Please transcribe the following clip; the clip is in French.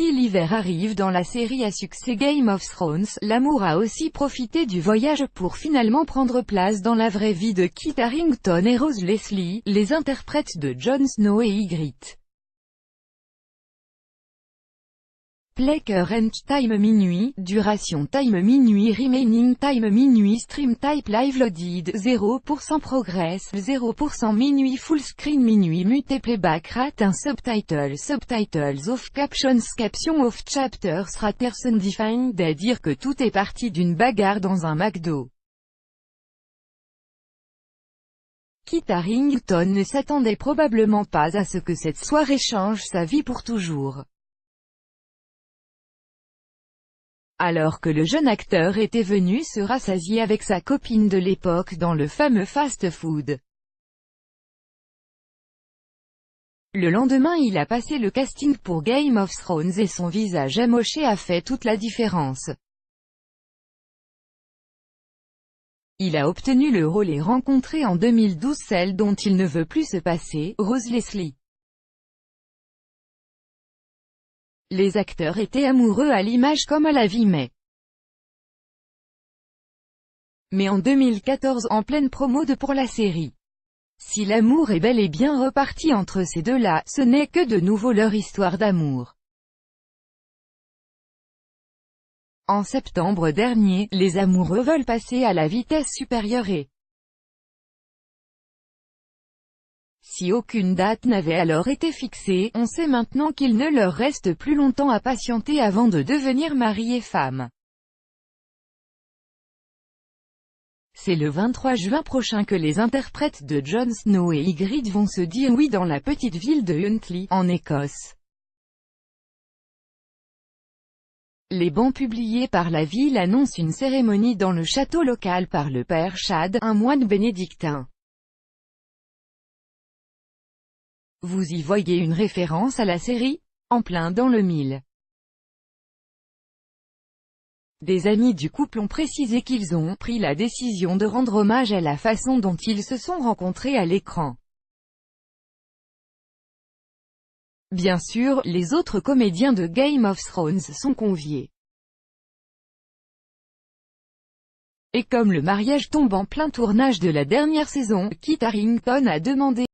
Si l'hiver arrive dans la série à succès Game of Thrones, l'amour a aussi profité du voyage pour finalement prendre place dans la vraie vie de Kit Harington et Rose Leslie, les interprètes de Jon Snow et Ygritte. Play Current Time minuit, duration time minuit, remaining time minuit, stream type live loaded 0% progress 0% minuit, full screen minuit, mute playback rate 1 subtitles off captions off chapters raters undefined, à dire que tout est parti d'une bagarre dans un McDo. Kit Harington ne s'attendait probablement pas à ce que cette soirée change sa vie pour toujours. Alors que le jeune acteur était venu se rassasier avec sa copine de l'époque dans le fameux fast-food. Le lendemain il a passé le casting pour Game of Thrones et son visage amoché a fait toute la différence. Il a obtenu le rôle et rencontré en 2012 celle dont il ne veut plus se passer, Rose Leslie. Les acteurs étaient amoureux à l'image comme à la vie mais en 2014 en pleine promo pour la série. Si l'amour est bel et bien reparti entre ces deux-là, ce n'est que de nouveau leur histoire d'amour. En septembre dernier, les amoureux veulent passer à la vitesse supérieure et si aucune date n'avait alors été fixée, on sait maintenant qu'il ne leur reste plus longtemps à patienter avant de devenir mari et femme. C'est le 23 juin prochain que les interprètes de Jon Snow et Ygritte vont se dire oui dans la petite ville de Huntly, en Écosse. Les bans publiés par la ville annoncent une cérémonie dans le château local par le père Chad, un moine bénédictin. Vous y voyez une référence à la série? En plein dans le mille. Des amis du couple ont précisé qu'ils ont pris la décision de rendre hommage à la façon dont ils se sont rencontrés à l'écran. Bien sûr, les autres comédiens de Game of Thrones sont conviés. Et comme le mariage tombe en plein tournage de la dernière saison, Kit Harington a demandé